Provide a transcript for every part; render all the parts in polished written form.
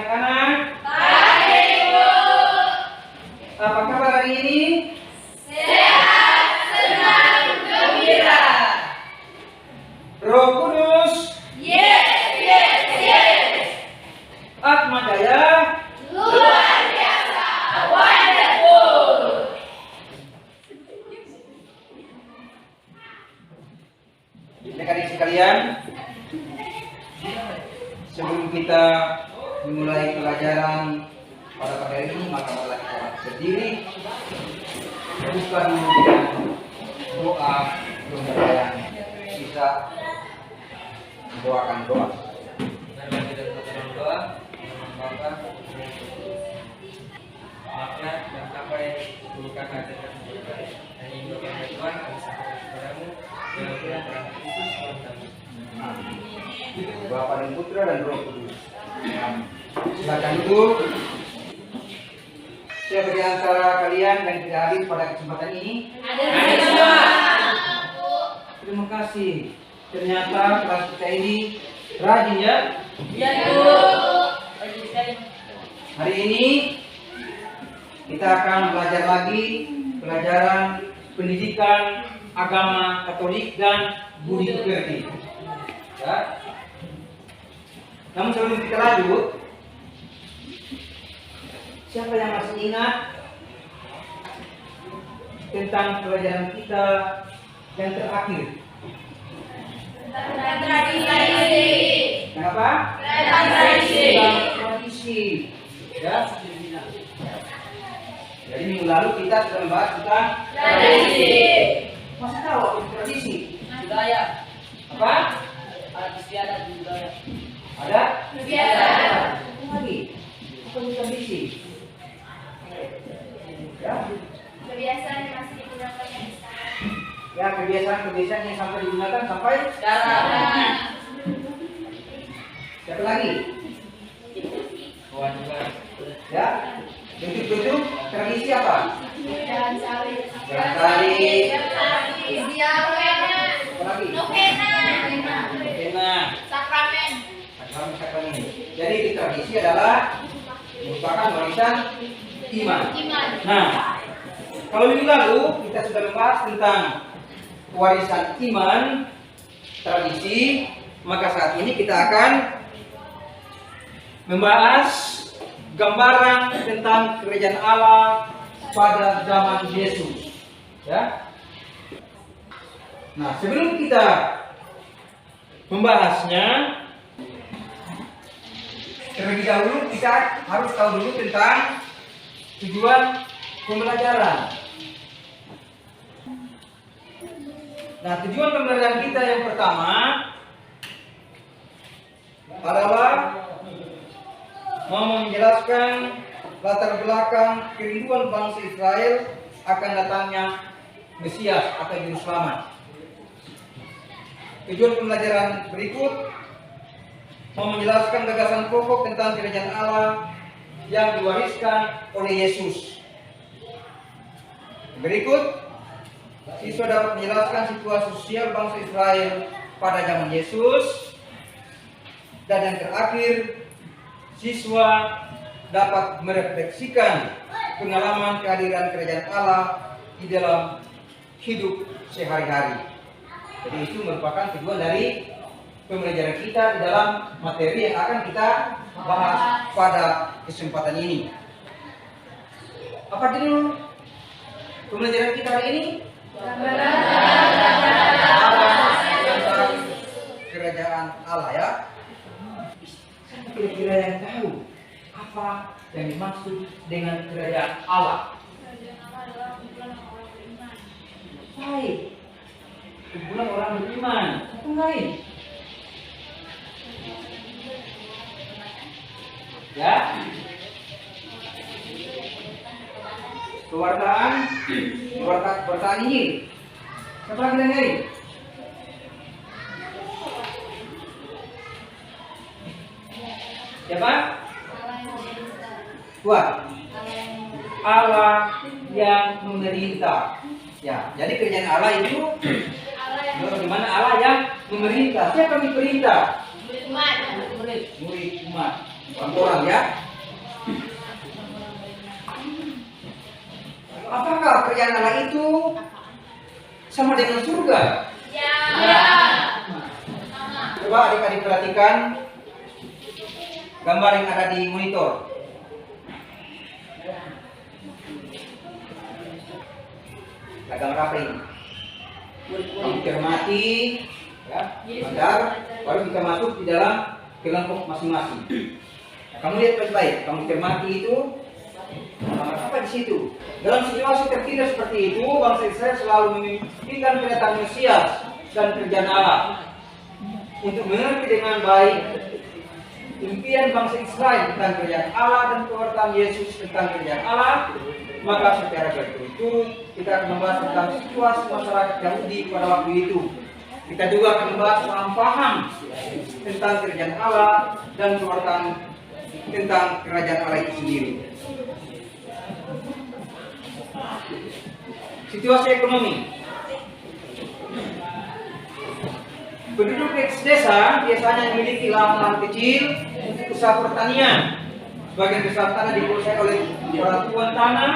anak-anak? Baik, Ibu. Apa kabar hari ini? Sehat, senang, gembira. Roh Kudus, Yes, yes, yes. Atma Jaya, Luar biasa, wonderful. adik-adik sekalian, sebelum kita memulai pelajaran pada hari ini, maka marilah kita berdiri, buka dulu dengan doa pemberdayaan. Kita doakan doa. Mari kita berdoa. Bapa, maafkan dan apa yang bukan hati kami berbaik. Dan ini kami Tuhan, kami sampaikan kepadamu. Dalam Tuhan terang Kristus Tuhan kami. Bapa dan Putra dan Roh Kudus. Silakan duduk. Siapa di antara kalian yang tidak hadir pada kesempatan ini? Terima kasih. Ternyata kelas kita ini rajin ya. Ya, Bu. Hari ini kita akan belajar lagi pelajaran pendidikan agama Katolik dan budi pekerti. Ya. Namun sebelum kita lanjut, siapa yang masih ingat tentang pelajaran kita yang terakhir? Tradisi. Kenapa? Tradisi. Tradisi. Ya. Jadi minggu lalu kita sudah membahas tentang Tradisi. masih tahu apa itu tradisi? Budaya. Apa? Adat istiadat budaya. Ada? Kebiasaan. Apa lagi? Apa itu tradisi? Ya. Kebiasaan yang masih digunakan yang sekarang. Ya, kebiasaan-kebiasaan yang sampai digunakan sampai Sekarang. siapa lagi? Kewajiban. Ya, bentuk-bentuk tradisi apa? Jalan salib. Jalan salib. Ziarah. Apa lagi? Novena. Novena. Sakramen. Sakramen. Jadi di tradisi adalah merupakan warisan iman. Iman. Nah, kalau minggu lalu kita sudah membahas tentang warisan iman, tradisi, maka saat ini kita akan membahas gambaran tentang kerajaan Allah pada zaman Yesus. Ya. Nah, sebelum kita membahasnya, terlebih dahulu kita harus tahu dulu tentang tujuan pembelajaran. Nah, tujuan pembelajaran kita yang pertama adalah mau menjelaskan latar belakang kerinduan bangsa Israel akan datangnya Mesias atau Juru Selamat. Tujuan pembelajaran berikut mau menjelaskan gagasan pokok tentang kerajaan Allah yang diwariskan oleh Yesus. Berikut, siswa dapat menjelaskan situasi sosial bangsa Israel pada zaman Yesus. Dan yang terakhir, siswa dapat merefleksikan pengalaman kehadiran kerajaan Allah di dalam hidup sehari-hari. Jadi itu merupakan tujuan dari pembelajaran kita di dalam materi yang akan kita bahas pada kesempatan ini. Apa judul pembelajaran kita hari ini? Tentang kerajaan Allah ya. Kira-kira yang tahu apa yang dimaksud dengan kerajaan Allah? Baik. Kumpulan orang beriman. Apa lain? Ya. Kewartaan Injil. Siapa lagi yang lain? Siapa? Kuat. Allah yang memerintah. Ya, jadi kerjaan Allah itu bagaimana Allah yang memerintah. Siapa yang diperintah? Umat. Murid umat. orang ya. Apakah kerjaan Allah itu sama dengan surga? Ya. Coba adik-adik perhatikan gambar yang ada di monitor. Nah, gambar apa ini? Kamu cermati, ya, benar, baru kita masuk di dalam kelompok masing-masing. Nah, kamu lihat baik-baik, kamu cermati itu apa di situ? Dalam situasi tertindas seperti itu, bangsa Israel selalu memimpikan kedatangan Mesias dan kerjaan Allah. Untuk mengerti dengan baik impian bangsa Israel tentang kerjaan Allah dan pengertian Yesus tentang kerjaan Allah, maka secara berturut-turut kita akan membahas tentang situasi masyarakat Yahudi pada waktu itu. Kita juga akan membahas paham tentang kerjaan Allah dan pengertian tentang kerajaan Allah itu sendiri. Situasi ekonomi. Penduduk desa biasanya memiliki lahan kecil untuk usaha pertanian. Sebagian besar tanah dikuasai oleh para tuan tanah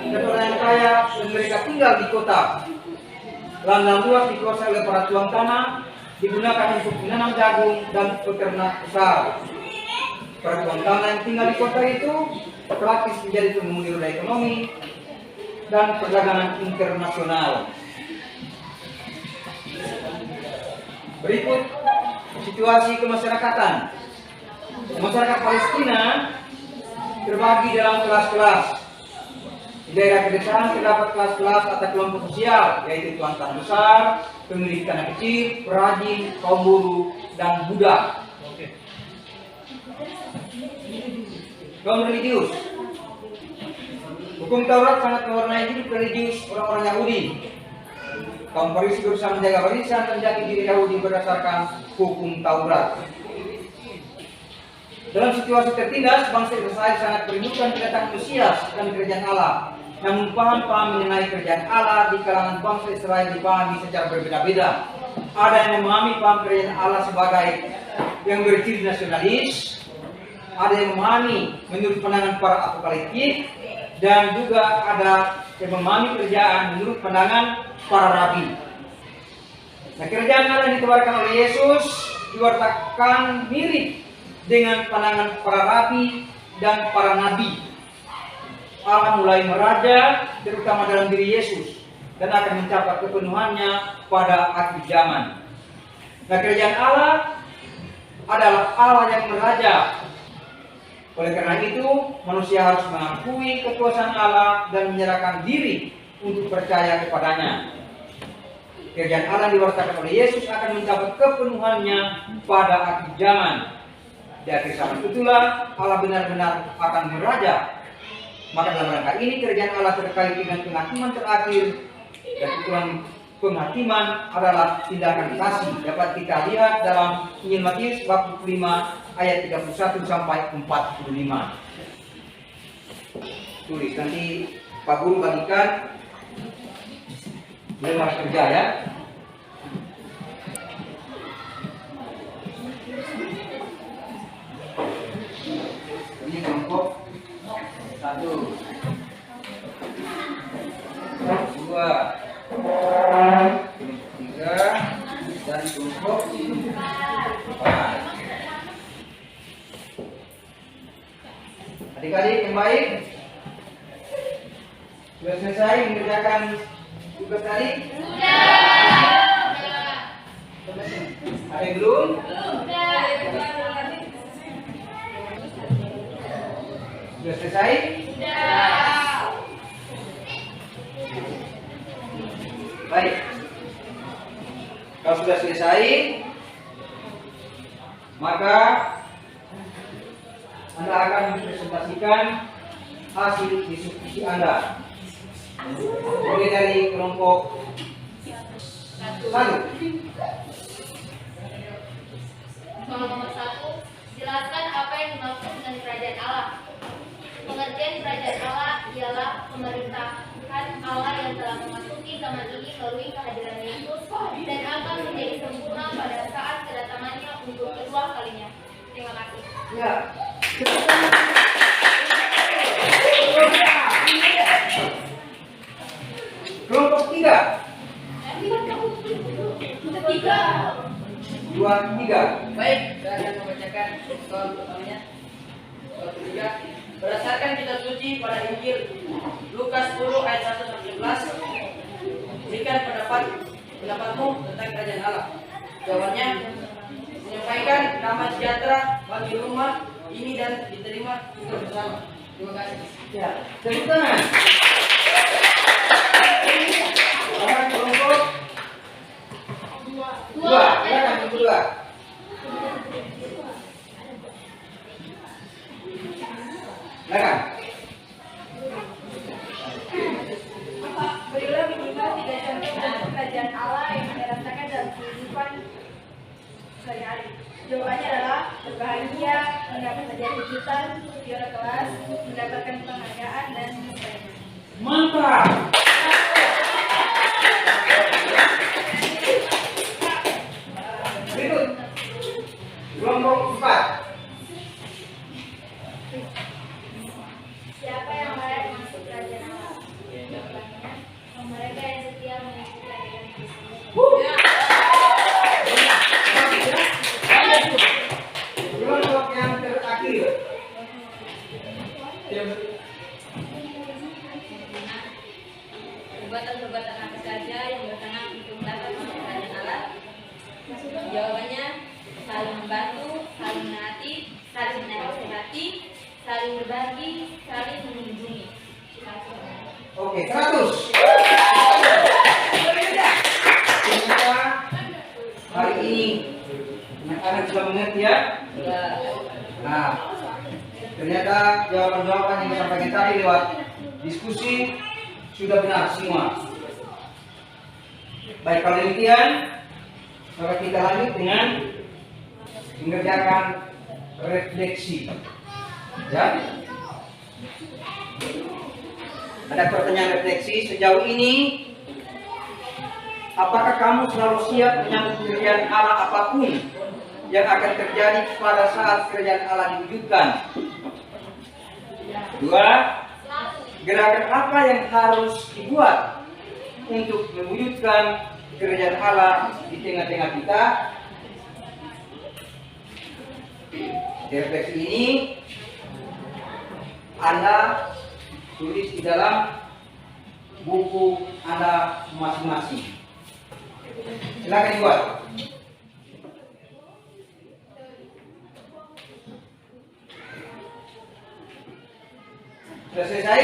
dan orang yang kaya dan mereka tinggal di kota. Lahan luas dikuasai oleh para tuan tanah digunakan untuk menanam jagung dan peternak besar. Para tuan tanah yang tinggal di kota itu praktis menjadi pengemudi roda ekonomi dan perdagangan internasional. Berikut situasi kemasyarakatan. Masyarakat Palestina terbagi dalam kelas-kelas. Di daerah pedesaan terdapat kelas-kelas atau kelompok sosial, yaitu tuan tanah besar, pemilik tanah kecil, perajin, kaum buruh, dan budak. Kaum religius. Hukum Taurat sangat mewarnai hidup religius orang-orang Yahudi. Kaum Farisi berusaha menjaga warisan dan jati diri Yahudi berdasarkan hukum Taurat. Dalam situasi tertindas, bangsa Israel sangat merindukan kedatangan Mesias dan kerajaan Allah. Namun paham-paham mengenai kerajaan Allah di kalangan bangsa Israel dipahami secara berbeda-beda. Ada yang memahami paham kerajaan Allah sebagai yang berciri nasionalis, ada yang memahami menurut pandangan para apokaliptik, dan juga ada yang memahami kerajaan menurut pandangan para rabi. Nah, kerajaan Allah yang ditawarkan oleh Yesus diwartakan mirip dengan pandangan para rabi dan para nabi. Allah mulai meraja terutama dalam diri Yesus dan akan mencapai kepenuhannya pada akhir zaman. Nah, kerajaan Allah adalah Allah yang meraja. Oleh karena itu, manusia harus mengakui kekuasaan Allah dan menyerahkan diri untuk percaya kepadanya. Kerajaan Allah diwartakan oleh Yesus akan mencapai kepenuhannya pada akhir zaman. Di akhir zaman itulah Allah benar-benar akan meraja. Maka dalam rangka ini kerajaan Allah terkait dengan penghakiman terakhir, dan itulah penghakiman adalah tindakan kasih. Dapat kita lihat dalam Injil Matius bab 5 ayat 31 sampai 45. Tulis nanti Pak Guru bagikan lembar kerja ya. Ini kelompok 1, 2, 3, dan kelompok 4. Adik-adik yang baik, sudah selesai mengerjakan tugas tadi? Ada yang belum? Sudah selesai? Baik. Kalau sudah selesai, maka Anda akan mempresentasikan hasil diskusi Anda. Mulai dari kelompok 1. Soal nomor 1, jelaskan apa yang dimaksud dengan kerajaan Allah. Pengertian kerajaan Allah ialah pemerintahan Allah yang telah memasuki zaman ini melalui kehadiran Yesus dan akan menjadi sempurna pada saat kedatangannya untuk kedua kalinya. Terima kasih. Ya. Kelompok 3. Ketiga. 2, 3. Baik, saya akan membacakan soal pertamanya. Soal ketiga, berdasarkan kitab suci pada Injil Lukas 10 ayat 1 sampai 11, berikan pendapatmu tentang kerajaan Allah. Jawabannya, menyampaikan nama sejahtera bagi rumah ini dan diterima juga bersama. Terima kasih. Ya, tepuk tangan. Sekarang kelompok 2. Silakan yang kedua. Silakan. Berilah minimal 3 contoh bentuk kerajaan Allah yang Anda rasakan dalam kehidupan sehari-hari. Jawabannya adalah berbahagia, mendapat hadiah kejutan, juara kelas, mendapatkan penghargaan, dan sebagainya. Mantap. Berikut kelompok 4. Siapa yang layak masuk kerajaan Allah? Jawabannya, mereka yang setia mengikuti ajaran Kristus. Kelompok yang terakhir. Perbuatan-perbuatan apa saja yang berkenan untuk dapat masuk kerajaan Allah? Jawabannya, saling membantu, saling menghati, saling menasihati, saling berbagi, saling mengunjungi. Oke, 100. Ternyata hari ini anak-anak sudah mengerti ya. Nah, ternyata jawaban-jawaban yang disampaikan tadi lewat diskusi sudah benar semua. Baik, kalau demikian, maka kita lanjut dengan mengerjakan refleksi. Ya. Ada pertanyaan refleksi sejauh ini. Apakah kamu selalu siap menyambut kerajaan Allah apapun yang akan terjadi pada saat kerajaan Allah diwujudkan? 2. Gerakan apa yang harus dibuat untuk mewujudkan kerajaan Allah di tengah-tengah kita? Di refleksi ini Anda tulis di dalam buku Anda masing-masing. Silakan dibuat. Sudah selesai?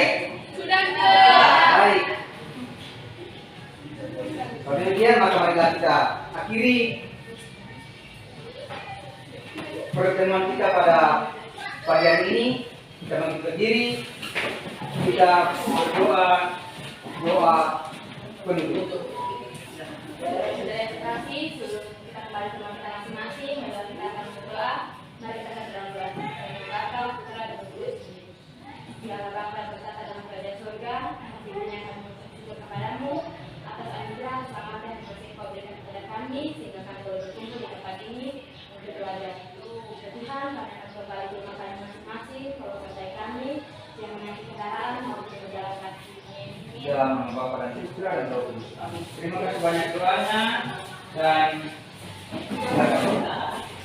Sudah. Baik. Kalau demikian maka marilah kita akhiri pertemuan kita pada pagi hari ini. Kita bangkit berdiri, kita berdoa penutup. Sudah yang terakhir, sebelum kita kembali ke rumah kita masing-masing, mari kita akan berdoa. Mari kita dalam doa. Bapa, Putra, dan Roh Kudus. Biarlah Bapa berkata dalam kerajaan surga, hatinya kami bersyukur kepadamu atas anugerah, keselamatan yang masih kau berikan kepada kami, sehingga kami boleh berkumpul di tempat ini untuk belajar. Ya Tuhan, kami akan kembali ke rumah kami masing-masing, kalau selesai kami, yang menyakiti kendaraan, maupun berjalan kaki. Dalam nama Bapa dan Putra dan Roh Kudus. Amin. Terima kasih banyak doanya dan silakan.